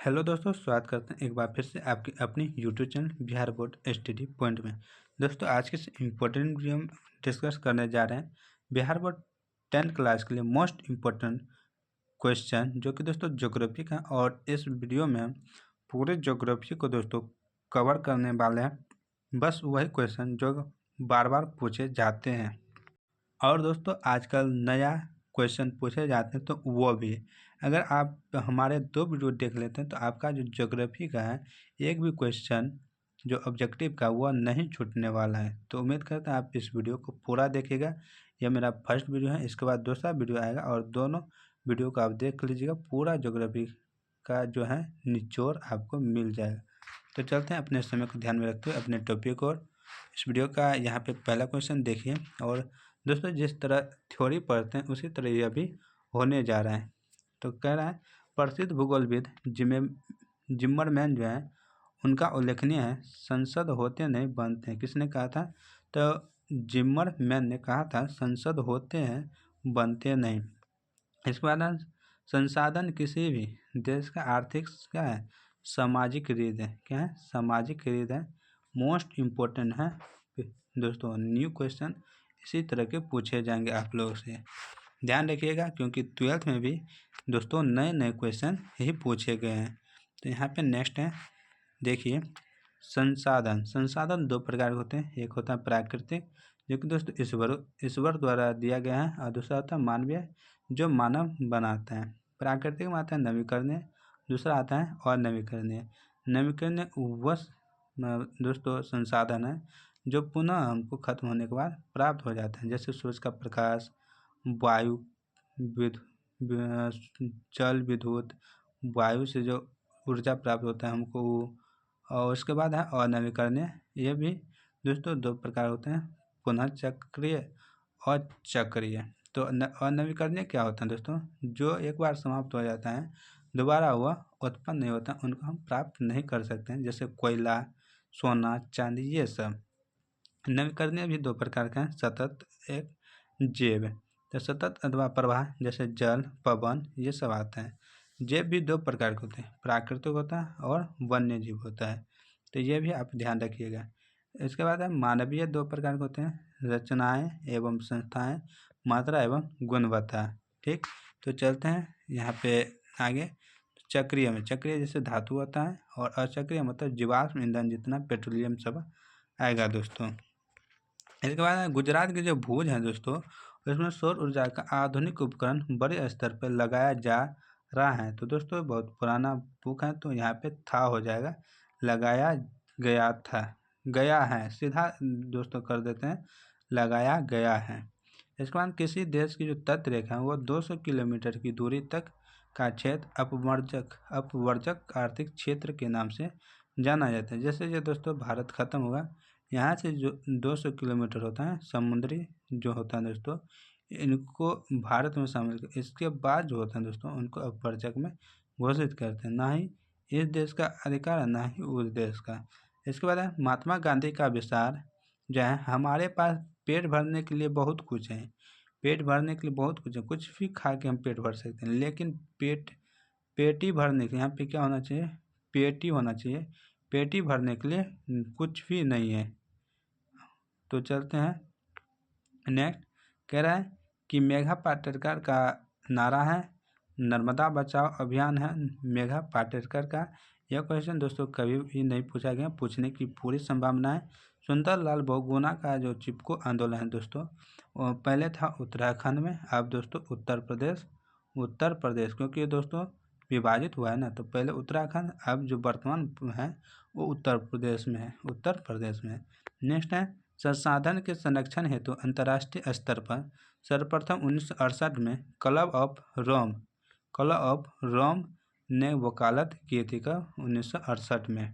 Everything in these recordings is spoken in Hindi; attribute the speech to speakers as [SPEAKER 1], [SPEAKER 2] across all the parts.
[SPEAKER 1] हेलो दोस्तों, स्वागत करते हैं एक बार फिर से आपकी अपनी YouTube channel Bihar board study point में। दोस्तों, आज के इस इम्पोर्टेंट वीडियो में डिस्कस करने जा रहे हैं बिहार बोर्ड 10th क्लास के लिए मोस्ट इम्पोर्टेंट क्वेश्चन, जो कि दोस्तों ज्योग्राफी का। और इस वीडियो में हम पूरे ज्योग्राफी को दोस्तों कवर करने वाले हैं, बस वही क्वेश्चन जो बार बार पूछे जाते हैं। और दोस्तों, आजकल नया क्वेश्चन पूछे जाते हैं तो वो भी, अगर आप हमारे 2 वीडियो देख लेते हैं तो आपका जो ज्योग्राफी का है एक भी क्वेश्चन जो ऑब्जेक्टिव का वो नहीं छूटने वाला है। तो उम्मीद करते हैं आप इस वीडियो को पूरा देखिएगा। यह मेरा फर्स्ट वीडियो है, इसके बाद दूसरा वीडियो आएगा और दोनों वीडियो को आप देख लीजिएगा। पूरा ज्योग्राफी का जो है निचोड़ आपको मिल जाएगा। तो चलते हैं अपने समय को ध्यान में रखते हुए अपने टॉपिक और इस वीडियो का यहाँ पे पहला क्वेश्चन देखिए। और दोस्तों, जिस तरह थ्योरी पढ़ते हैं उसी तरह यह भी होने जा रहा है। तो कह रहा है, प्रसिद्ध भूगोलविद जिम्मरमैन जो है उनका उल्लेखनीय है, संसद होते नहीं बनते हैं। किसने कहा था? तो जिम्मरमैन ने कहा था संसद होते हैं बनते नहीं। इसके बाद संसाधन किसी भी देश का आर्थिक क्या है? सामाजिक रीढ़ है। क्या है? सामाजिक रीढ़ है, मोस्ट इम्पोर्टेंट है दोस्तों। न्यू क्वेश्चन इसी तरह के पूछे जाएंगे आप लोगों से, ध्यान रखिएगा, क्योंकि 12th में भी दोस्तों नए नए क्वेश्चन ही पूछे गए हैं। तो यहाँ पे नेक्स्ट है, देखिए, संसाधन 2 प्रकार के होते हैं। एक होता है प्राकृतिक, जो कि दोस्तों ईश्वर द्वारा दिया गया है, और दूसरा होता है मानवीय, जो मानव बनाता है। प्राकृतिक में आता है नवीकरणीय, दूसरा आता है अनवीकरणीय। नवीकरणीय वह दोस्तों संसाधन है जो पुनः हमको खत्म होने के बाद प्राप्त हो जाता है, जैसे सूरज का प्रकाश, वायु, जल, विद्युत, वायु से जो ऊर्जा प्राप्त होता है हमको। और उसके बाद है अनवीकरणीय। ये भी दोस्तों 2 प्रकार होते हैं, पुनः चक्रीय और चक्रीय। तो अनवीकरणीय क्या होता है दोस्तों? जो एक बार समाप्त हो जाता है, दोबारा वह उत्पन्न नहीं होता, उनको हम प्राप्त नहीं कर सकते हैं, जैसे कोयला, सोना, चांदी, ये सब। नवीकरणीय भी 2 प्रकार का है, सतत एक जैव। तो सतत अथवा प्रवाह जैसे जल, पवन, ये सब आता है। जैव भी 2 प्रकार के होते हैं, प्राकृतिक होता है और वन्य जीव होता है। तो ये भी आप ध्यान रखिएगा। इसके बाद है मानवीय 2 प्रकार के होते हैं, रचनाएं एवं संस्थाएं, मात्रा एवं गुणवत्ता। ठीक, तो चलते हैं यहाँ पे आगे। चक्रीय में, चक्रीय जैसे धातु होता है, और अचक्रीय मतलब जीवाश्म ईंधन जितना पेट्रोलियम सब आएगा दोस्तों। इसके बाद गुजरात के जो भुज हैं दोस्तों, उसमें सौर ऊर्जा का आधुनिक उपकरण बड़े स्तर पर लगाया जा रहा है। तो दोस्तों बहुत पुराना बुक है, तो यहाँ पे था हो जाएगा, लगाया गया था, गया है, सीधा दोस्तों कर देते हैं, लगाया गया है। इसके बाद किसी देश की जो तट रेखा है वो 200 किलोमीटर की दूरी तक का क्षेत्र अपवर्जक आर्थिक क्षेत्र के नाम से जाना जाता है। जैसे ये दोस्तों भारत खत्म होगा, यहाँ से जो 200 किलोमीटर होता है समुद्री जो होता है दोस्तों, इनको भारत में शामिल कर, इसके बाद जो होता है दोस्तों उनको अपवर्जक में घोषित करते हैं। ना ही इस देश का अधिकार है, ना ही उस देश का। इसके बाद है महात्मा गांधी का विचार जो है, हमारे पास पेट भरने के लिए बहुत कुछ है, पेट भरने के लिए बहुत कुछ है, कुछ भी खा के हम पेट भर सकते हैं, लेकिन पेटी भरने के लिए यहाँ पे क्या होना चाहिए? पेटी होना चाहिए। पेटी भरने के लिए कुछ भी नहीं है। तो चलते हैं नेक्स्ट। कह रहा है कि मेघा पाटेकर का नारा है, नर्मदा बचाओ अभियान है मेघा पाटेकर का। यह क्वेश्चन दोस्तों कभी भी नहीं पूछा गया, पूछने की पूरी संभावना है। सुंदरलाल बहुगुणा का जो चिपको आंदोलन है दोस्तों, वो पहले था उत्तराखंड में, अब दोस्तों उत्तर प्रदेश, क्योंकि दोस्तों विभाजित हुआ है ना, तो पहले उत्तराखंड, अब जो वर्तमान है वो उत्तर प्रदेश में है, उत्तर प्रदेश में। नेक्स्ट है, संसाधन के संरक्षण हेतु अंतर्राष्ट्रीय स्तर पर सर्वप्रथम 1968 में क्लब ऑफ रोम ने वकालत की थी का 1968 में।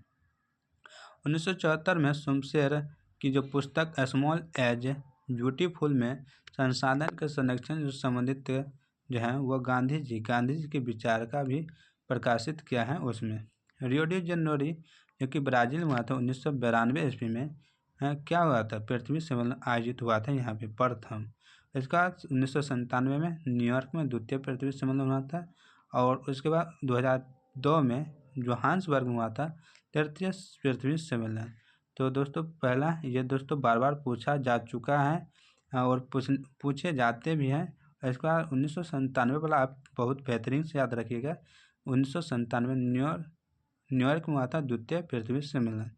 [SPEAKER 1] 1974 में शमशेर की जो पुस्तक स्मॉल एज ब्यूटीफुल में संसाधन के संरक्षण से संबंधित जो है वो गांधी जी के विचार का भी प्रकाशित किया है उसमें। रियो डी जेनेरो जो कि ब्राज़ील में हुआ था 1992 ईस्वी में, क्या हुआ था? पृथ्वी सम्मेलन आयोजित हुआ था यहाँ पे प्रथम। इसका 1997 में न्यूयॉर्क में द्वितीय पृथ्वी सम्मेलन हुआ था, और उसके बाद 2002 में जोहान्सबर्ग में हुआ था तृतीय पृथ्वी सम्मेलन। तो दोस्तों पहला ये दोस्तों बार बार पूछा जा चुका है और पूछे जाते भी हैं। इसके बाद 1997 वाला आप बहुत बेहतरीन से याद रखिएगा। 1997 न्यूयॉर्क में हुआ था द्वितीय पृथ्वी सम्मेलन।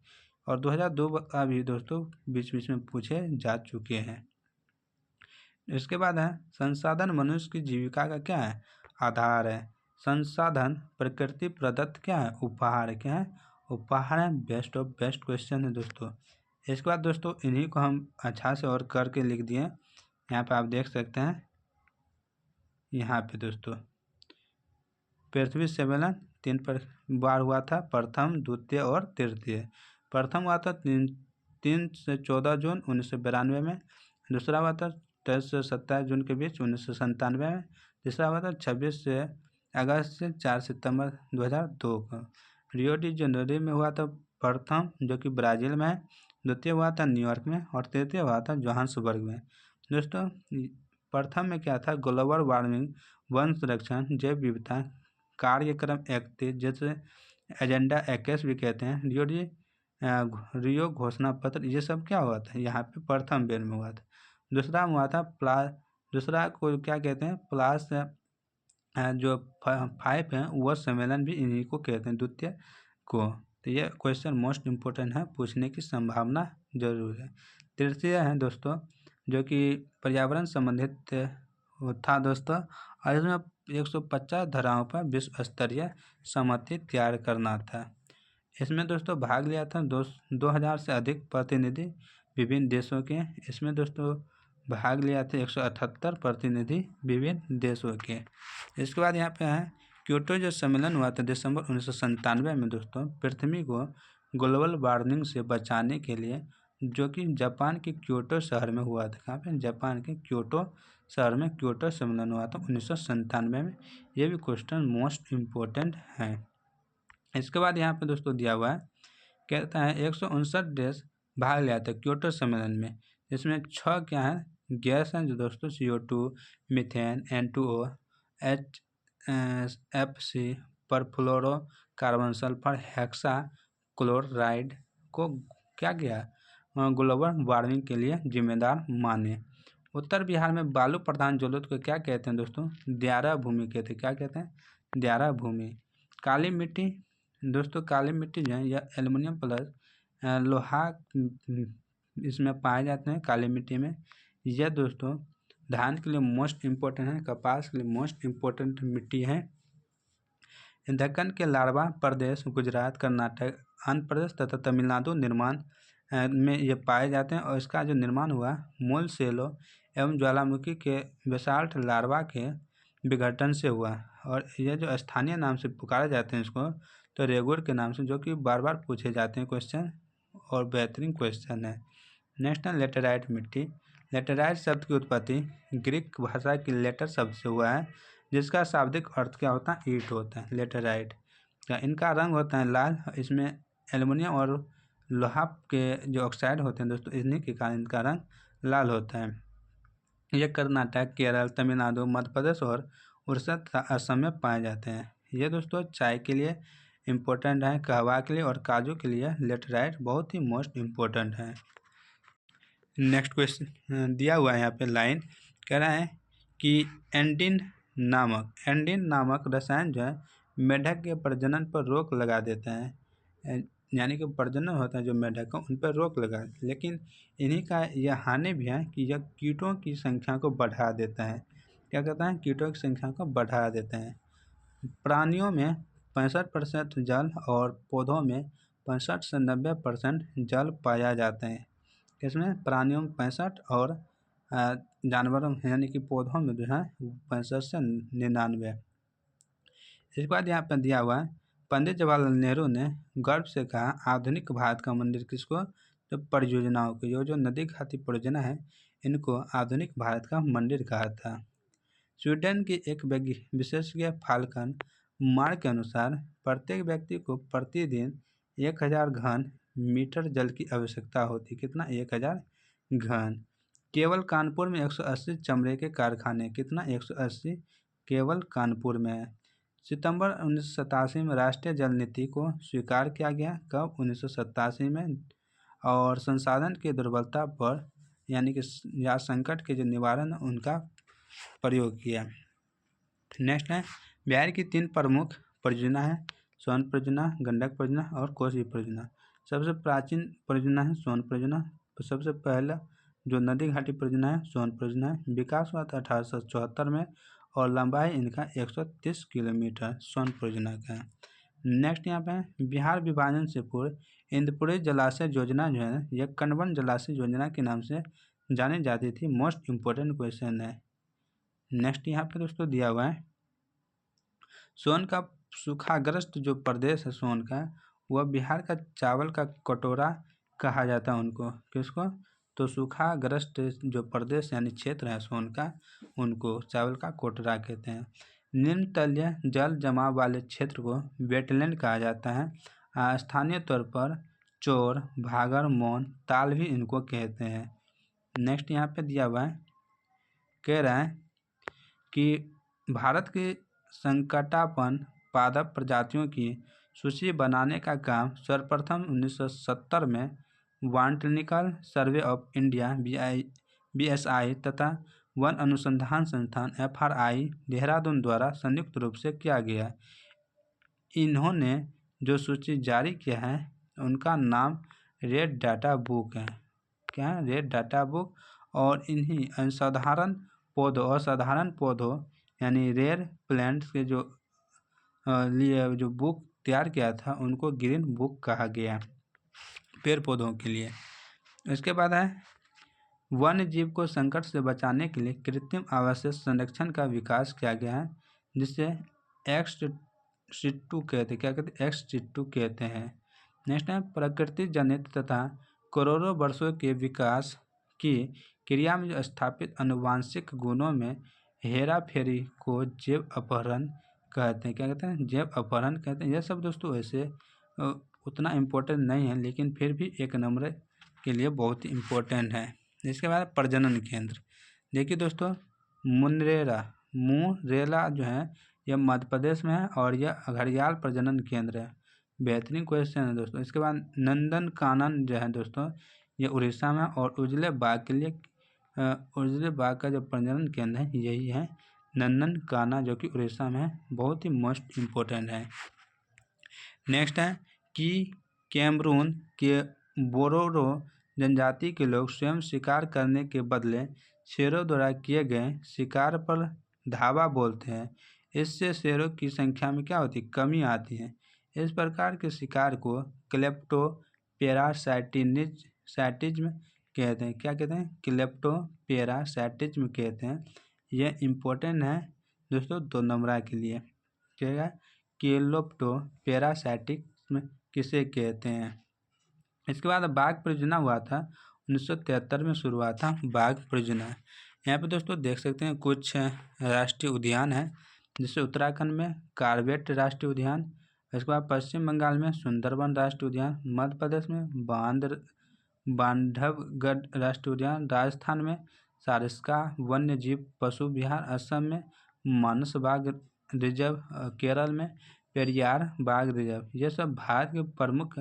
[SPEAKER 1] और 2002 का भी दोस्तों बीच बीच में पूछे जा चुके हैं। इसके बाद है संसाधन मनुष्य की जीविका का क्या है? आधार है। संसाधन प्रकृति प्रदत्त क्या है? उपहार। क्या है? उपहार है। बेस्ट ऑफ बेस्ट क्वेश्चन है दोस्तों। इसके बाद दोस्तों इन्हीं को हम अच्छा से और करके लिख दिए। यहाँ पे आप देख सकते हैं, यहाँ पे दोस्तों पृथ्वी सम्मेलन 3 बार हुआ था, प्रथम, द्वितीय और तृतीय। प्रथम हुआ था 3 से 14 जून 1992 में। दूसरा हुआ था 23 से 27 जून के बीच 1997 में। तीसरा हुआ था 26 से अगस्त से 4 सितंबर 2002 को। रियो डी जेनेरो में हुआ था प्रथम, जो कि ब्राज़ील में है। द्वितीय हुआ था न्यूयॉर्क में और तृतीय हुआ था जोहान्सबर्ग में। दोस्तों प्रथम में क्या था? ग्लोबल वार्मिंग, वन संरक्षण, जैव विविधता कार्यक्रम 31, जैसे एजेंडा 21 भी कहते हैं। रियो घोषणा पत्र, ये सब क्या हुआ था? यहाँ पे प्रथम बेर में हुआ था। दूसरा हुआ था दूसरा को क्या कहते हैं? प्लास जो 5 है वह सम्मेलन भी इन्हीं को कहते हैं, द्वितीय को। तो ये क्वेश्चन मोस्ट इम्पोर्टेंट है, पूछने की संभावना जरूर है। तृतीय है दोस्तों, जो कि पर्यावरण संबंधित था दोस्तों, और इसमें 150 धाराओं पर विश्व स्तरीय सहमति तैयार करना था। इसमें दोस्तों भाग लिया था 2000 से अधिक प्रतिनिधि विभिन्न देशों के। इसमें दोस्तों भाग लिया था 178 प्रतिनिधि विभिन्न देशों के। इसके बाद यहाँ पे है क्योटो जो सम्मेलन हुआ था दिसंबर 1997 में दोस्तों, पृथ्वी को ग्लोबल वार्मिंग से बचाने के लिए, जो कि जापान के क्योटो शहर में हुआ था। कहाँ पे? जापान के क्योटो शहर में क्योटो सम्मेलन हुआ था 1997 में। ये भी क्वेश्चन मोस्ट इम्पोर्टेंट है। इसके बाद यहाँ पे दोस्तों दिया हुआ है, कहता है 159 देश भाग लिया था क्योटो सम्मेलन में। इसमें 6 क्या है? गैस हैं जो दोस्तों CO2, methane, N2O, HFC, perfluoro carbon sulphur, hexa chloride को क्या किया? ग्लोबल वार्मिंग के लिए जिम्मेदार माने। उत्तर बिहार में बालू प्रधान जलोढ़ को क्या कहते हैं दोस्तों? दियारा भूमि कहते हैं। क्या कहते हैं? दियारा भूमि। काली मिट्टी दोस्तों, काली मिट्टी जो है यह एल्युमिनियम प्लस लोहा इसमें पाए जाते हैं काली मिट्टी में। यह दोस्तों धान के लिए मोस्ट इम्पोर्टेंट है, कपास के लिए मोस्ट इम्पोर्टेंट मिट्टी है। दक्कन के लार्वा प्रदेश, गुजरात, कर्नाटक, आंध्र प्रदेश तथा तमिलनाडु निर्माण में ये पाए जाते हैं। और इसका जो निर्माण हुआ मूल सेलो एवं ज्वालामुखी के बेसाल्ट लार्वा के विघटन से हुआ। और ये जो स्थानीय नाम से पुकारे जाते हैं इसको, तो रेगुर के नाम से, जो कि बार बार पूछे जाते हैं क्वेश्चन और बेहतरीन क्वेश्चन है। नेक्स्ट है लेटेराइट मिट्टी। लेटेराइट शब्द की उत्पत्ति ग्रीक भाषा की लेटर शब्द से हुआ है, जिसका शाब्दिक अर्थ क्या होता है? ईंट होता है, लेटेराइट का। इनका रंग होता है लाल। इसमें एल्युमिनियम और लोहा के जो ऑक्साइड होते हैं दोस्तों, इन्हीं के कारण इनका रंग लाल होता है। ये कर्नाटक, केरल, तमिलनाडु, मध्य प्रदेश और उड़ीसा तथा असम में पाए जाते हैं। ये दोस्तों चाय के लिए इम्पोर्टेंट है, कहवा के लिए और काजू के लिए लेटेराइट बहुत ही मोस्ट इम्पोर्टेंट है। नेक्स्ट क्वेश्चन दिया हुआ है यहाँ पे लाइन, कह रहा है कि एंडिन नामक रसायन जो है मेढक के प्रजनन पर रोक लगा देता है। यानी कि प्रजनन होता है जो मेढक का, उन पर रोक लगा, लेकिन इन्हीं का यह हानि भी है कि यह कीटों की संख्या को बढ़ा देता है। क्या कहता है? कीटों की संख्या को बढ़ा देता है। प्राणियों में 65% जल और पौधों में 65 से 90% जल पाया जाता है। इसमें प्राणियों में 65 और जानवरों में यानी कि पौधों में जो है 65 से 99। इसके बाद यहाँ पर दिया हुआ है, पंडित जवाहरलाल नेहरू ने गर्व से कहा आधुनिक भारत का मंदिर किसको? जो परियोजनाओं को, जो नदी घाटी परियोजना है, इनको आधुनिक भारत का मंदिर कहा था। स्वीडन की एक विशेषज्ञ फाल्कन मार्क के अनुसार प्रत्येक व्यक्ति को प्रतिदिन 1000 घन मीटर जल की आवश्यकता होती। कितना? 1000 घन। केवल कानपुर में 180 चमड़े के कारखाने, कितना? 180 केवल कानपुर में है। सितंबर 1987 में राष्ट्रीय जल नीति को स्वीकार किया गया। कब? 1987 में। और संसाधन की दुर्बलता पर यानी कि या संकट के जो निवारण उनका प्रयोग किया। नेक्स्ट है, बिहार की 3 प्रमुख परियोजना है, सोन परियोजना, गंडक परियोजना और कोसी परियोजना। सबसे प्राचीन परियोजना है सोन परियोजना। सबसे पहला जो नदी घाटी परियोजना है सोन परियोजना है। विकास हुआ था 1874 में और लंबाई इनका 130 किलोमीटर सोन परियोजना का है। नेक्स्ट यहाँ पे बिहार विभाजन से पूर्व इंद्रपुरी जलाशय योजना जो है यह कनवन जलाशय योजना के नाम से जानी जाती थी। मोस्ट इम्पोर्टेंट क्वेश्चन है। नेक्स्ट यहाँ पे दोस्तों दिया हुआ है, सोन का सूखाग्रस्त जो प्रदेश है सोन का, वह बिहार का चावल का कटोरा कहा जाता है उनको। किसको? तो सूखाग्रस्त जो प्रदेश यानी क्षेत्र है सोन का, उनको चावल का कोटरा कहते हैं। निम्न तलीय जल जमाव वाले क्षेत्र को वेटलैंड कहा जाता है। स्थानीय तौर पर चोर, भागर, मौन, ताल भी इनको कहते हैं। नेक्स्ट यहाँ पे दिया हुआ है, कह रहा है कि भारत की संकटापन्न पादप प्रजातियों की सूची बनाने का काम सर्वप्रथम 1970 में botanical survey of India BSI तथा वन अनुसंधान संस्थान FRI देहरादून द्वारा संयुक्त रूप से किया गया। इन्होंने जो सूची जारी किया है उनका नाम रेड डाटा बुक है। क्या है? Red data book. और इन्हीं असाधारण पौधों यानी रेयर प्लांट्स के जो लिए जो बुक तैयार किया था उनको ग्रीन बुक कहा गया, पेड़ पौधों के लिए। इसके बाद है, वन्य जीव को संकट से बचाने के लिए कृत्रिम आवासीय संरक्षण का विकास किया गया है, जिसे एक्स-सिटू कहते हैं। क्या कहते हैं? एक्स-सिटू कहते हैं। नेक्स्ट है, प्रकृति जनित तथा करोड़ों वर्षों के विकास की क्रिया में स्थापित आनुवांशिक गुणों में हेरा फेरी को जैव अपहरण कहते हैं। क्या कहते हैं? जैव अपहरण कहते हैं। यह सब दोस्तों वैसे उतना इम्पोर्टेंट नहीं है, लेकिन फिर भी एक नंबर के लिए बहुत ही इम्पोर्टेंट है। इसके बाद प्रजनन केंद्र देखिए दोस्तों, मुरेला जो है यह मध्य प्रदेश में है और यह घड़ियाल प्रजनन केंद्र है। बेहतरीन क्वेश्चन है दोस्तों। इसके बाद नंदन कानन जो है दोस्तों ये उड़ीसा में, और उजले बाघ के लिए उजले बाघ का जो प्रजनन केंद्र है यही है नंदन काना, जो कि उड़ीसा में है। बहुत ही मोस्ट इम्पोर्टेंट है। नेक्स्ट है कि कैमरून के बोरोरो जनजाति के लोग स्वयं शिकार करने के बदले शेरों द्वारा किए गए शिकार पर धावा बोलते हैं। इससे शेरों की संख्या में क्या होती है? कमी आती है। इस प्रकार के शिकार को क्लेप्टोपेरासाइटिज्म कहते हैं। क्या कहते हैं? क्लेप्टोपेरासाइटिज्म कहते हैं। यह इम्पोर्टेंट है दोस्तों 2 नंबर के लिए। क्या है? क्लेप्टोपेरासाइटिज्म किसे कहते हैं? इसके बाद बाघ परियोजना हुआ था 1973 में शुरू हुआ था बाघ परियोजना। यहाँ पे दोस्तों देख सकते हैं कुछ राष्ट्रीय उद्यान है, जैसे उत्तराखंड में कार्बेट राष्ट्रीय उद्यान, इसके बाद पश्चिम बंगाल में सुंदरबन राष्ट्रीय उद्यान, मध्य प्रदेश में बांधवगढ़ राष्ट्रीय उद्यान, राजस्थान में सारिस्का वन्य जीव पशु विहार, असम में मानस बाघ रिजर्व, केरल में पेरियार बाघ रिजर्व। ये सब भारत के प्रमुख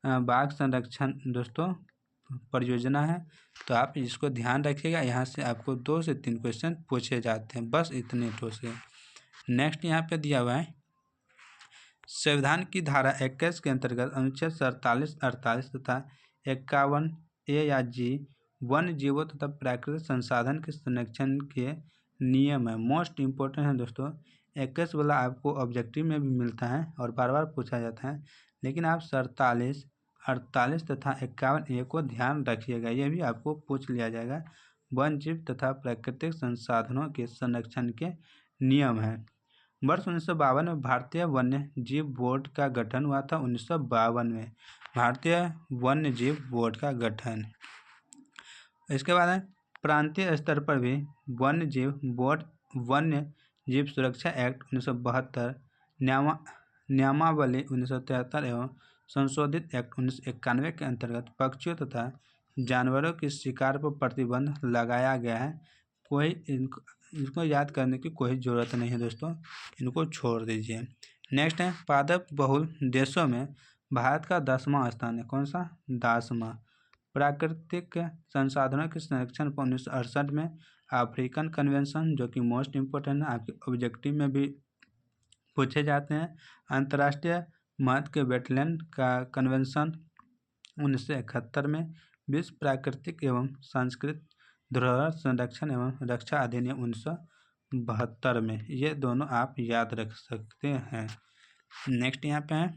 [SPEAKER 1] बाघ संरक्षण दोस्तों परियोजना है। तो आप इसको ध्यान रखिएगा। यहाँ से आपको 2 से 3 क्वेश्चन पूछे जाते हैं, बस इतने तो से। नेक्स्ट यहाँ पे दिया हुआ है, संविधान की धारा 21 के अंतर्गत अनुच्छेद 47, 48 तथा 51A या G वन्य जीवों तथा प्राकृतिक संसाधन के संरक्षण के नियम है। मोस्ट इम्पोर्टेंट है दोस्तों। 21 वाला आपको ऑब्जेक्टिव में भी मिलता है और बार बार पूछा जाता है, लेकिन आप 47, 48 तथा 51A को ध्यान रखिएगा, यह भी आपको पूछ लिया जाएगा। वन्य जीव तथा प्राकृतिक संसाधनों के संरक्षण के नियम है। वर्ष 1952 में भारतीय वन्य जीव बोर्ड का गठन हुआ था। 1952 में भारतीय वन्य जीव बोर्ड का गठन। इसके बाद है प्रांतीय स्तर पर भी वन्य जीव बोर्ड, वन्य जीव सुरक्षा एक्ट 1972, नियमावली 1973 एवं संशोधित एक्ट 1991 के अंतर्गत पक्षियों तथा जानवरों के शिकार पर प्रतिबंध लगाया गया है। कोई इनको याद करने की कोई ज़रूरत नहीं है दोस्तों, इनको छोड़ दीजिए। नेक्स्ट है पादप बहुल देशों में भारत का 10वां स्थान है। कौन सा? 10वां। प्राकृतिक संसाधनों के संरक्षण पर 1968 में अफ्रीकन कन्वेंशन, जो कि मोस्ट इम्पोर्टेंट है, आपके ऑब्जेक्टिव में भी पूछे जाते हैं। अंतर्राष्ट्रीय महत्व के वेटलैंड का कन्वेंशन 1971 में। विश्व प्राकृतिक एवं सांस्कृतिक धरोहर संरक्षण एवं रक्षा अधिनियम 1972 में। ये दोनों आप याद रख सकते हैं। नेक्स्ट यहाँ पे है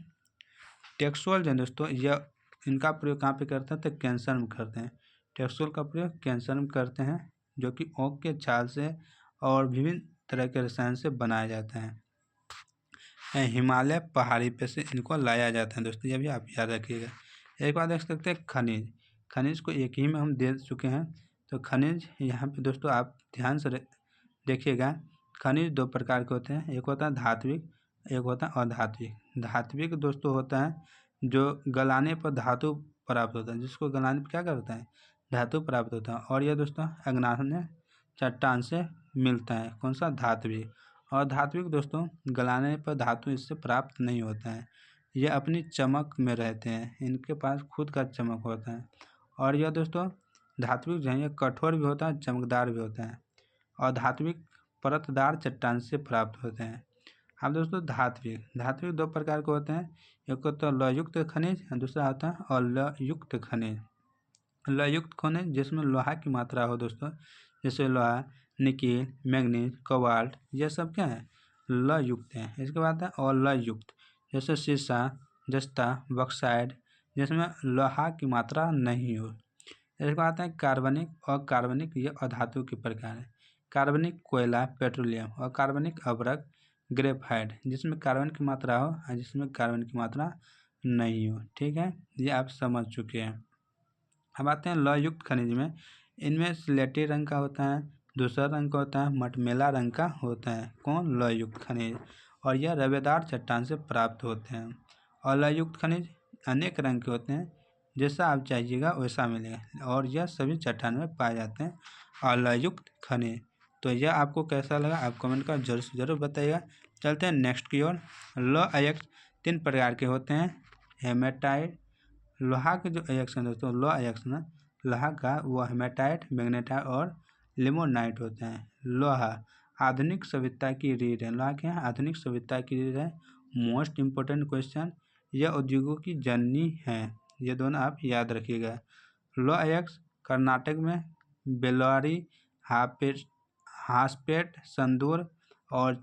[SPEAKER 1] टेक्सुअल जो दोस्तों, यह इनका प्रयोग कहाँ पे करते हैं? तो कैंसर में करते हैं। टेक्सुअल का प्रयोग कैंसर में करते हैं, जो कि ओक के छाल से और विभिन्न तरह के रसायन से बनाए जाते हैं। हिमालय पहाड़ी पे से इनको लाया जाता है दोस्तों, ये भी आप याद रखिएगा। एक बात देख सकते हैं खनिज, खनिज को एक ही में हम दे चुके हैं। तो खनिज यहाँ पे दोस्तों आप ध्यान से देखिएगा। खनिज दो प्रकार के होते हैं, एक होता है धात्विक, एक होता है अधात्विक। धात्विक दोस्तों होता है जो गलाने पर धातु प्राप्त होता है, जिसको गलाने पर क्या करता है? धातु प्राप्त होता है। और यह दोस्तों अग्नाशय चट्टान से मिलता है। कौन सा? धात्विक। और धात्विक दोस्तों गलाने पर धातु इससे प्राप्त नहीं होता है, ये अपनी चमक में रहते हैं, इनके पास खुद का चमक होता है। और यह दोस्तों धात्विक जो है ये कठोर भी होता है, चमकदार भी होता है। और धात्विक परतदार चट्टान से प्राप्त होते हैं। अब दोस्तों धात्विक दो प्रकार के होते हैं, एक होता है लयुक्त खनिज, दूसरा होता है अलयुक्त खनिज। लयुक्त खनिज जिसमें लोहा की मात्रा हो दोस्तों, जैसे लोहा, निकेल, मैग्नीज, कोबाल्ट, ये सब क्या है? लयुक्त है। इसके बाद है अलयुक्त, जैसे सीसा, जस्ता, बॉक्साइट, जिसमें लोहा की मात्रा नहीं हो। इसके बाद है कार्बनिक और कार्बनिक, ये अधातु के प्रकार है। कार्बनिक कोयला, पेट्रोलियम, और कार्बनिक अभ्रक, ग्रेफाइट, जिसमें कार्बन की मात्रा हो और जिसमें कार्बन की मात्रा नहीं हो। ठीक है, ये आप समझ चुके हैं। अब आते हैं लयुक्त खनिज में। इनमें स्लेटी रंग का होता है, दूसरा रंग का होता है, मटमैला रंग का होता है। कौन? लयुक्त खनिज। और यह रवेदार चट्टान से प्राप्त होते हैं। और लयुक्त खनिज अनेक रंग के होते हैं, जैसा आप चाहिएगा वैसा मिलेगा, और यह सभी चट्टान में पाए जाते हैं अलयुक्त खनिज। तो यह आपको कैसा लगा आप कमेंट कर जरूर बताइएगा। चलते हैं नेक्स्ट की ओर। लौह अयस्क 3 प्रकार के होते हैं। हेमेटाइट, लोहा के जो अयस्क हैं दोस्तों, लौह अयस्क ना लोहा का, वो हेमेटाइट, मैग्नेटाइट और लिमोनाइट होते हैं। लोहा आधुनिक सभ्यता की रीढ़ है। लोहा क्या है? आधुनिक सभ्यता की रीढ़ है। मोस्ट इम्पोर्टेंट क्वेश्चन, यह उद्योगों की जननी है। ये दोनों आप याद रखिएगा। लौह अयस्क कर्नाटक में बेल्लारी, हासपेट, संदूर और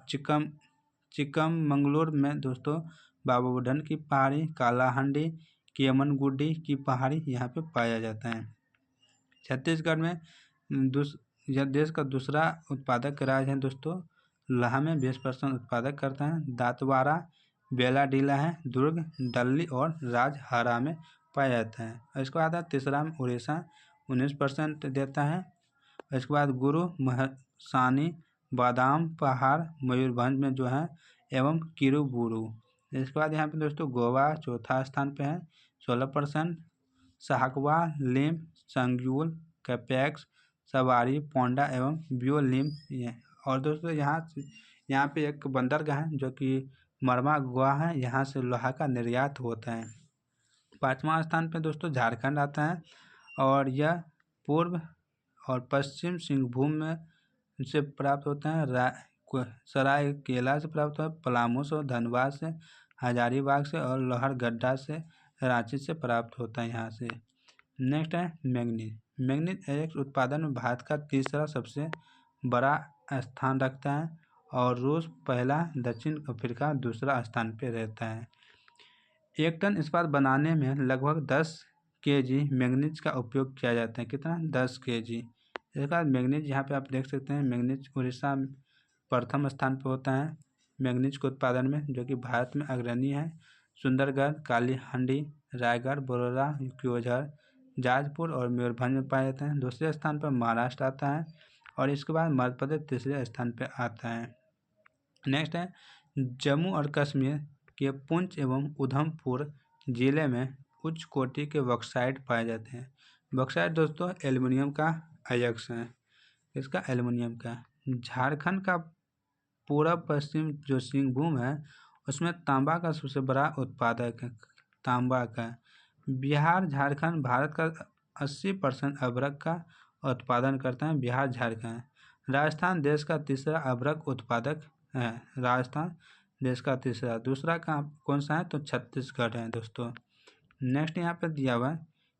[SPEAKER 1] चिकमंगलुरु में दोस्तों बाबाबुडन की पहाड़ी, कालाहांडी, केमनगुडी की पहाड़ी यहाँ पे पाया जाता है। छत्तीसगढ़ में यह देश का दूसरा उत्पादक राज्य है दोस्तों। लोहा में 20% उत्पादक करता है। दांतवाड़ा, बेलाडीला है, दुर्ग, दल्ली और राजहारा में पाया जाता है। और इसके बाद तीसरा में उड़ीसा 19% देता है। इसके बाद गुरु, महसानी, बादाम पहाड़ मयूरभंज में जो है, एवं किरुबुरु। इसके बाद यहाँ पे दोस्तों गोवा चौथा स्थान पे है 16%। सहाकवा, लिम, संगयूल, कैपेक्स, सवारी, पोंडा एवं ब्योलिम। और दोस्तों यहाँ पे एक बंदरगाह है जो कि मरमा गोवा है, यहाँ से लोहा का निर्यात होता है। 5वां स्थान पे दोस्तों झारखंड आता है, और यह पूर्व और पश्चिम सिंहभूम में से प्राप्त होता है। सरायकेला से प्राप्त होता है, पलामू से, धनबाद से, हजारीबाग से और लोहरदगा से, रांची से प्राप्त होता है यहाँ से। नेक्स्ट है मैग्नीज। मैग्नीज अयस्क उत्पादन में भारत का तीसरा सबसे बड़ा स्थान रखता है, और रूस पहला, दक्षिण अफ्रीका दूसरा स्थान पे रहता है। 1 टन इस्पात बनाने में लगभग 10 kg मैग्नीज का उपयोग किया जाता है। कितना? 10 kg। इसके बाद मैग्नीज यहाँ पे आप देख सकते हैं, मैग्नीज उड़ीसा प्रथम स्थान पे होता है मैग्नीज के उत्पादन में, जो कि भारत में अग्रणी है। सुंदरगढ़, कालीहांडी, रायगढ़, बड़ौदा, क्योंझर, जाजपुर और मयूरभंज में पाया जाता है। दूसरे स्थान पर महाराष्ट्र आता है, और इसके बाद मध्य प्रदेश तीसरे स्थान पर आता है। नेक्स्ट है जम्मू और कश्मीर के पुंछ एवं उधमपुर जिले में उच्च कोटि के बॉक्साइट पाए जाते हैं। बॉक्साइट दोस्तों एल्युमिनियम का अयस्क है। इसका एल्युमिनियम का, झारखंड का पूरा पश्चिम जो सिंहभूम है उसमें तांबा का सबसे बड़ा उत्पादक है, तांबा का। बिहार झारखंड भारत का 80% अभ्रक का उत्पादन करते हैं, बिहार झारखंड। राजस्थान देश का तीसरा अभ्रक उत्पादक है, राजस्थान देश का तीसरा। दूसरा कौन सा है तो छत्तीसगढ़ है दोस्तों। नेक्स्ट यहाँ पर दिया हुआ है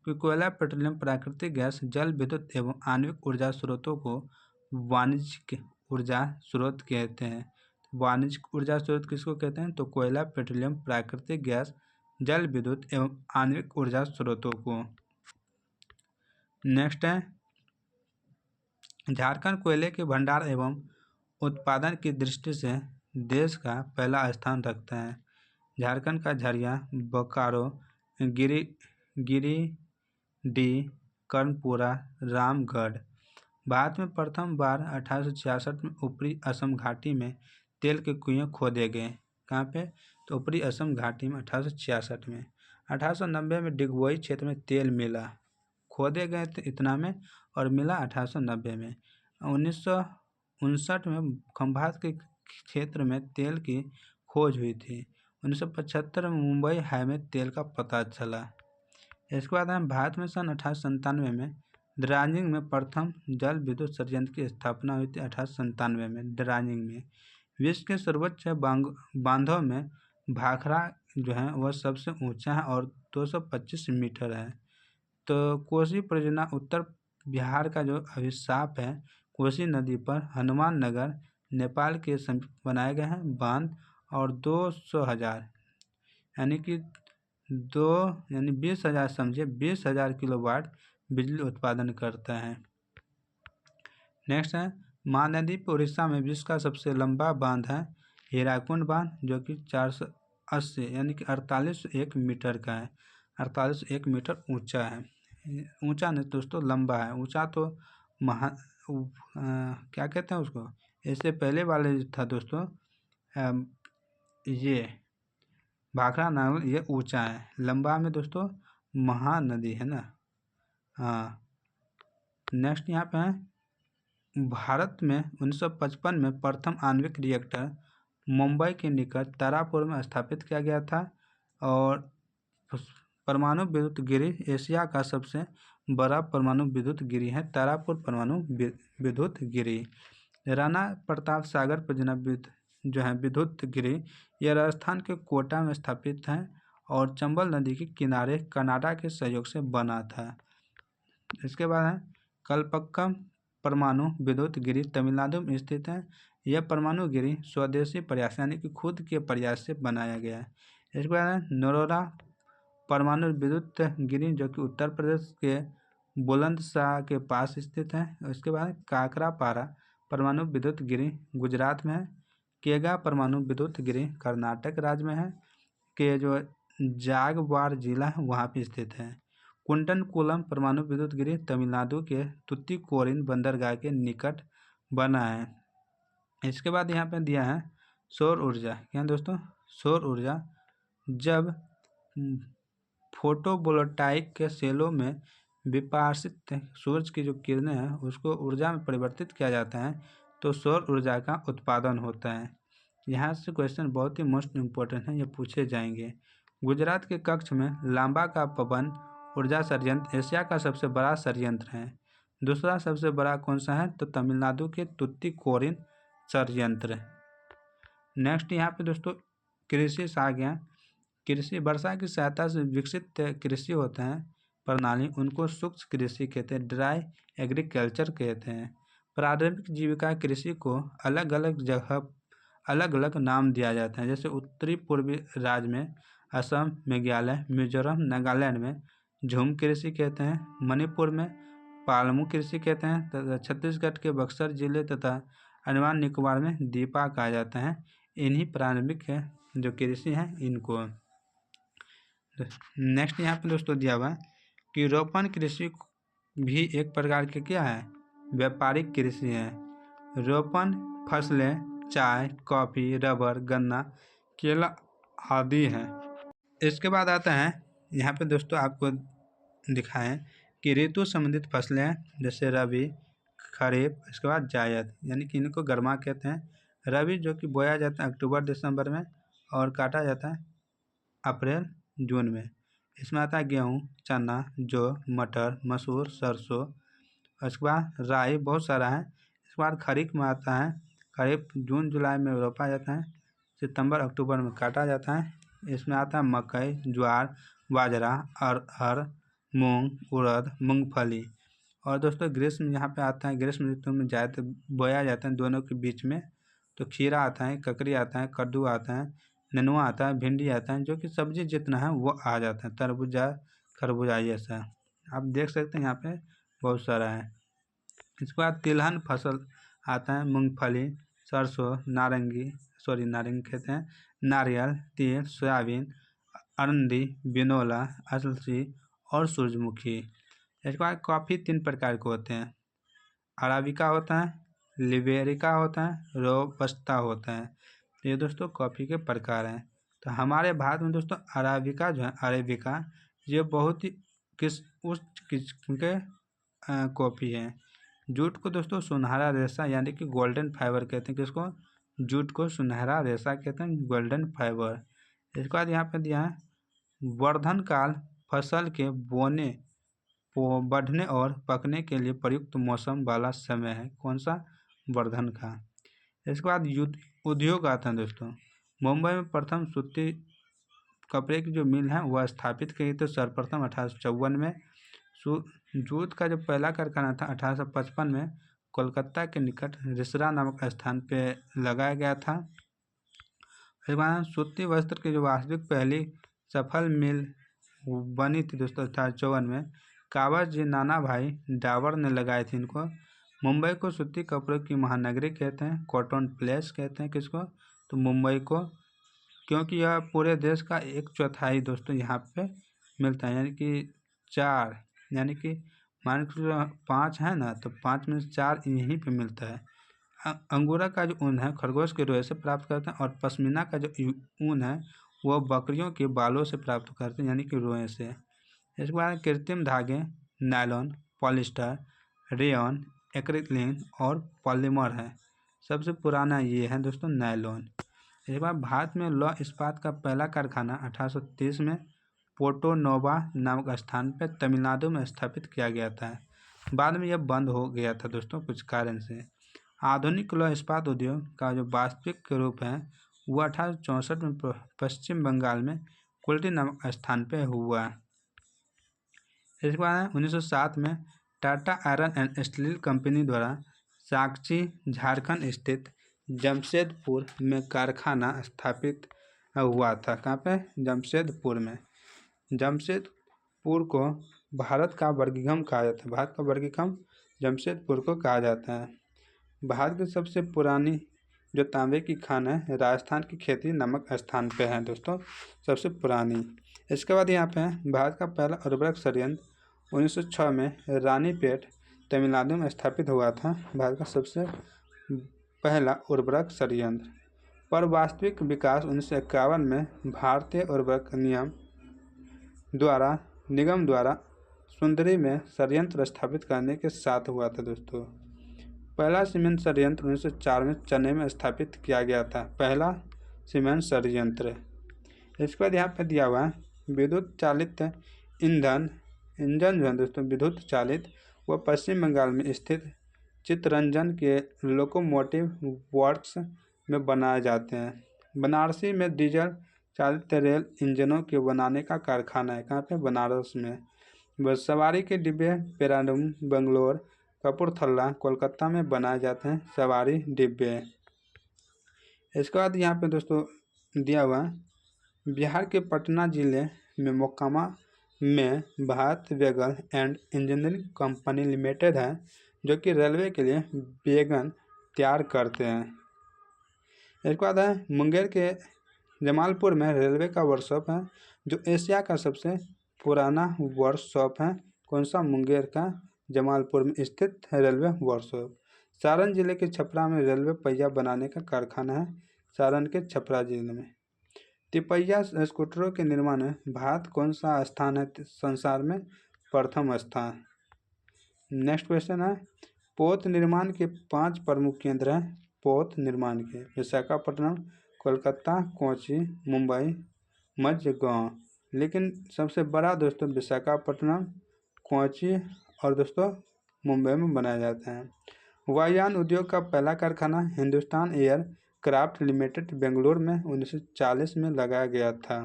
[SPEAKER 1] कि कोयला, पेट्रोलियम, प्राकृतिक गैस, जल विद्युत एवं आणविक ऊर्जा स्रोतों को वाणिज्यिक ऊर्जा स्रोत कहते हैं। वाणिज्यिक ऊर्जा स्रोत किसको कहते हैं तो कोयला, पेट्रोलियम, प्राकृतिक गैस, जल विद्युत एवं आणविक ऊर्जा स्रोतों को। नेक्स्ट है झारखंड कोयले के भंडार एवं उत्पादन की दृष्टि से देश का पहला स्थान रखता है। झारखंड का झरिया, बोकारो, गिरिडीह, कर्णपुरा, रामगढ़। भारत में प्रथम बार 1866 में ऊपरी असम घाटी में तेल के कुएं खोदे गए। कहाँ पे तो ऊपरी असम घाटी में 1866 में। 1890 में डिगबोई क्षेत्र में तेल मिला, खोदे गए थे इतना में और मिला 1890 में। 1959 में खंभात के क्षेत्र में तेल की खोज हुई थी। 1975 में मुंबई हाई में तेल का पता चला। इसके बाद हम भारत में सन 1897 में दार्जिलिंग में प्रथम जल विद्युत संयंत्र की स्थापना हुई थी। 1897 में दार्जिलिंग में। विश्व के सर्वोच्च बांधों में भाखड़ा जो है वह सबसे ऊंचा है और 225 मीटर है। तो कोसी परियोजना उत्तर बिहार का जो अभिशाप है, कोसी नदी पर हनुमान नगर नेपाल के समीप बनाए गए हैं बांध और 200,000 यानी 20,000 समझे 20,000 किलोवाट बिजली उत्पादन करता है। नेक्स्ट है महानदी पर उड़ीसा में विश्व का सबसे लंबा बांध है हीराकुंड बांध, जो कि 480 यानी कि 4801 मीटर का है। 4801 मीटर ऊंचा है। ऊंचा नहीं दोस्तों, लंबा है। ऊंचा तो क्या कहते हैं उसको, इससे पहले वाले था दोस्तों ये भाखड़ा नागल, ये ऊंचा है। लंबा में दोस्तों महानदी है ना। हाँ नेक्स्ट यहाँ पे है भारत में 1955 में प्रथम आणविक रिएक्टर मुंबई के निकट तारापुर में स्थापित किया गया था और परमाणु विद्युत गिरी एशिया का सबसे बड़ा परमाणु विद्युत गिरी है तारापुर परमाणु विद्युत गिरी। राणा प्रताप सागर परियोजना जो है विद्युत गिरी, यह राजस्थान के कोटा में स्थापित है और चंबल नदी के किनारे कनाडा के सहयोग से बना था। इसके बाद है कलपक्कम परमाणु विद्युत गिरी तमिलनाडु में स्थित है। यह परमाणु गिरी स्वदेशी प्रयास यानी कि खुद के प्रयास से बनाया गया है। इसके बाद है नरोरा परमाणु विद्युत गिरी, जो कि उत्तर प्रदेश के बुलंदशाह के पास स्थित है। इसके बाद काकरापारा परमाणु विद्युत गिरी गुजरात में है। केगा परमाणु विद्युत गिरी कर्नाटक राज्य में है, के जो जागवार जिला है वहाँ पे स्थित है। कुंटनकुलम परमाणु विद्युत गिरी तमिलनाडु के तुतीकोरिन बंदरगाह के निकट बना है। इसके बाद यहाँ पे दिया है सौर ऊर्जा। क्या दोस्तों, सौर ऊर्जा जब फोटोवोल्टाइक के सेलों में विपार्शित सूरज की जो किरणें हैं उसको ऊर्जा में परिवर्तित किया जाता है तो सौर ऊर्जा का उत्पादन होता है। यहाँ से क्वेश्चन बहुत ही मोस्ट इम्पोर्टेंट है, ये पूछे जाएंगे। गुजरात के कच्छ में लांबा का पवन ऊर्जा संयंत्र एशिया का सबसे बड़ा संयंत्र है। दूसरा सबसे बड़ा कौन सा है तो तमिलनाडु के तुतीकोरिन संयंत्र। नेक्स्ट यहाँ पे दोस्तों कृषि से आ गया। कृषि वर्षा की सहायता से विकसित कृषि होते हैं प्रणाली, उनको सूक्ष्म कृषि कहते हैं, ड्राई एग्रीकल्चर कहते हैं। प्रारंभिक जीविका कृषि को अलग अलग जगह अलग अलग नाम दिया जाता है। जैसे उत्तरी पूर्वी राज्य में असम, मेघालय, मिजोरम, नागालैंड में झूम कृषि कहते हैं, मणिपुर में पालमू कृषि कहते हैं तथा छत्तीसगढ़ के बक्सर जिले तथा अंडमान निकोबार में दीपा कहा जाता है। इन्हीं प्रारंभिक जो कृषि है इनको। नेक्स्ट यहाँ पे दोस्तों दिया हुआ कि रोपण कृषि भी एक प्रकार के क्या है व्यापारिक कृषि है। रोपण फसलें चाय, कॉफ़ी, रबर, गन्ना, केला आदि हैं। इसके बाद आता है यहाँ पे दोस्तों आपको दिखाएं कि ऋतु संबंधित फसलें जैसे रबी, खरीफ, इसके बाद जायद, यानी कि इनको गर्मा कहते हैं। रबी जो कि बोया जाता है अक्टूबर दिसंबर में और काटा जाता है अप्रैल जून में। इसमें आता है गेहूँ, चना, जौ, मटर, मसूर, सरसों। उसके बाद राई बहुत सारा है। इसके बाद खरीफ में आता है, खरीफ जून जुलाई में रोपा जाता है, सितंबर अक्टूबर में काटा जाता है। इसमें आता है मकई, ज्वार, बाजरा, अरहर, मूंग, उड़द, मूंगफली। और दोस्तों ग्रीष्म यहाँ पे आता है, ग्रीष्म ऋतु में ज़्यादा बोया जाता है दोनों के बीच में। तो खीरा आता है, ककड़ी आता है, कद्दू आता है, नेनुआ आता है, भिंडी आता है, जो कि सब्जी जितना है वो आ जाता है, तरबूजा, खरबूजा जैसा। आप देख सकते हैं यहाँ पे बहुत सारा है। इसके बाद तिलहन फसल आता है, मूंगफली, सरसों, नारंगी कहते हैं, नारियल, तिल, सोयाबीन, अरंडी, बिनोला, अलसी और सूरजमुखी। इसके बाद कॉफ़ी 3 प्रकार के होते हैं, अराबिका होता है, लिबेरिका होता है, रोबस्टा होता है। तो ये दोस्तों कॉफ़ी के प्रकार हैं। तो हमारे भारत में दोस्तों अराबिका जो है, अरेबिका, ये बहुत ही उच्च किस्म के कॉफ़ी है। जूट को दोस्तों सुनहरा रेशा यानी कि गोल्डन फाइबर कहते हैं। किसको? जूट को सुनहरा रेशा कहते हैं, गोल्डन फाइबर। इसके बाद यहाँ पे दिया है वर्धन काल, फसल के बोने, बढ़ने और पकने के लिए प्रयुक्त मौसम वाला समय है। कौन सा? वर्धन का। इसके बाद उद्योग आता है दोस्तों। मुंबई में प्रथम सूती कपड़े की जो मिल है वह स्थापित की गई थी सर्वप्रथम 1854 में। जूट का जो पहला कारखाना था 1855 में कोलकाता के निकट रिसरा नामक स्थान पे लगाया गया था। इसके बाद सूती वस्त्र की जो वास्तविक पहली सफल मिल बनी थी दोस्तों 1854 में, कावड़ जी नाना भाई डावर ने लगाए थे इनको। मुंबई को सूती कपड़ों की महानगरी कहते हैं, कॉटन प्लेस कहते हैं। किसको? तो मुंबई को, क्योंकि यह पूरे देश का 1/4 दोस्तों यहाँ पे मिलता है, यानी कि 4, यानी कि मान के चलो 5 है ना, तो 5 में से 4 यहीं पे मिलता है। अंगूरा का जो ऊन है खरगोश के रोए से प्राप्त करते हैं, और पश्मीना का जो ऊन है वह बकरियों के बालों से प्राप्त करते हैं, यानी कि रोए से। इसके बाद कृत्रिम धागे, नायलॉन, पॉलिस्टर, रेयन, एक्रिलिन और पॉलीमर है। सबसे पुराना ये है दोस्तों नायलॉन। इसके बाद भारत में लौह इस्पात का पहला कारखाना 1830 में पोर्टो नोवा नामक स्थान पर तमिलनाडु में स्थापित किया गया था। बाद में यह बंद हो गया था दोस्तों कुछ कारण से। आधुनिक लौह इस्पात उद्योग का जो वास्तविक रूप है वह 1864 में पश्चिम बंगाल में कुल्टी नामक स्थान पर हुआ। इसके बाद 1907 में Tata iron and steel company द्वारा साक्षी झारखंड स्थित जमशेदपुर में कारखाना स्थापित हुआ था। कहाँ पे? जमशेदपुर में। जमशेदपुर को भारत का बर्मिंघम कहा जाता है, भारत का बर्मिंघम जमशेदपुर को कहा जाता है। भारत की सबसे पुरानी जो तांबे की खान है राजस्थान की खेती नामक स्थान पे है दोस्तों, सबसे पुरानी। इसके बाद यहाँ पे भारत का पहला उर्वरक संयंत्र 1906 में रानीपेट तमिलनाडु में स्थापित हुआ था, भारत का सबसे पहला उर्वरक संयंत्र। पर वास्तविक विकास 1951 में भारतीय उर्वरक निगम द्वारा सुंदरी में संयंत्र स्थापित करने के साथ हुआ था दोस्तों। पहला सीमेंट संयंत्र 1904 में चेन्नई में स्थापित किया गया था, पहला सीमेंट संयंत्र। इसके बाद यहाँ पे दिया हुआ है विद्युत चालित इंजन जो है दोस्तों विद्युत चालित, वह पश्चिम बंगाल में स्थित चित्तरंजन के लोकोमोटिव वर्क्स में बनाए जाते हैं। बनारसी में डीजल चालित रेल इंजनों के बनाने का कारखाना है। कहाँ पे? बनारस में। बस सवारी के डिब्बे पेराडूम, बंगलोर, कपूरथला, कोलकाता में बनाए जाते हैं सवारी डिब्बे। इसके बाद यहाँ पे दोस्तों दिया हुआ बिहार के पटना जिले में मोकामा में Bharat wagon and engineering company limited है, जो कि रेलवे के लिए वैगन तैयार करते हैं। इसके बाद है मुंगेर के जमालपुर में रेलवे का वर्कशॉप है, जो एशिया का सबसे पुराना वर्कशॉप है। कौन सा? मुंगेर का जमालपुर में स्थित रेलवे वर्कशॉप। सारण जिले के छपरा में रेलवे पहिया बनाने का कारखाना है, सारण के छपरा जिले में। तिपहिया स्कूटरों के निर्माण में भारत कौन सा स्थान है संसार में? प्रथम स्थान। नेक्स्ट क्वेश्चन है पोत निर्माण के 5 प्रमुख केंद्र हैं पोत निर्माण के: विशाखापट्टनम, कोलकाता, कोची, मुंबई, मझगांव। लेकिन सबसे बड़ा दोस्तों विशाखापट्टनम, कोची और दोस्तों मुंबई में बनाया जाता है। वायुयान उद्योग का पहला कारखाना Hindustan air craft limited Bengaluru में 1940 में लगाया गया था।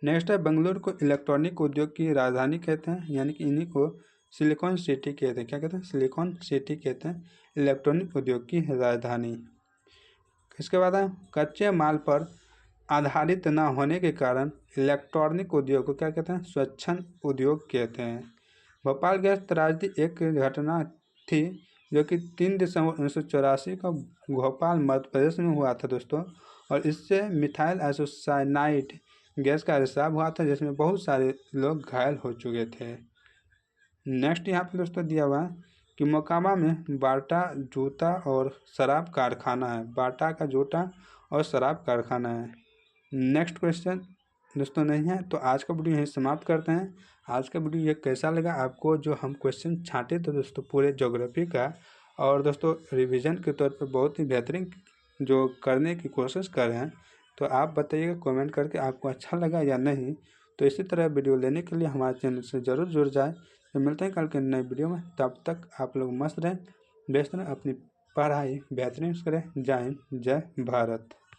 [SPEAKER 1] नेक्स्ट है, बेंगलुरु को इलेक्ट्रॉनिक उद्योग की राजधानी कहते हैं, यानी कि इन्हीं को सिलिकॉन सिटी कहते हैं। क्या कहते हैं? सिलिकॉन सिटी कहते हैं, इलेक्ट्रॉनिक उद्योग की राजधानी। इसके बाद है, कच्चे माल पर आधारित न होने के कारण इलेक्ट्रॉनिक उद्योग को क्या कहते हैं? स्वच्छंद उद्योग कहते हैं। भोपाल गैस त्रासदी एक घटना थी जो कि 3 दिसंबर 1984 को भोपाल मध्य प्रदेश में हुआ था दोस्तों, और इससे मिथाइल आइसोसाइनाइड गैस का रिसाव हुआ था, जिसमें बहुत सारे लोग घायल हो चुके थे। नेक्स्ट यहाँ पे दोस्तों दिया हुआ है कि मोकामा में बाटा जूता और शराब कारखाना है। बाटा का जूता और शराब कारखाना है। नेक्स्ट क्वेश्चन दोस्तों नहीं है, तो आज का वीडियो यहीं समाप्त करते हैं। आज का वीडियो ये कैसा लगा आपको? जो हम क्वेश्चन छांटे थे दोस्तों पूरे ज्योग्राफी का, और दोस्तों रिवीजन के तौर पे बहुत ही बेहतरीन जो करने की कोशिश कर रहे हैं, तो आप बताइएगा कमेंट करके आपको अच्छा लगा या नहीं। तो इसी तरह वीडियो लेने के लिए हमारे चैनल से ज़रूर जुड़ जाए। तो मिलते हैं कल के नए वीडियो में, तब तक आप लोग मस्त रहें, व्यस्त रहें, अपनी पढ़ाई बेहतरीन करें। जय हिंद, जय भारत।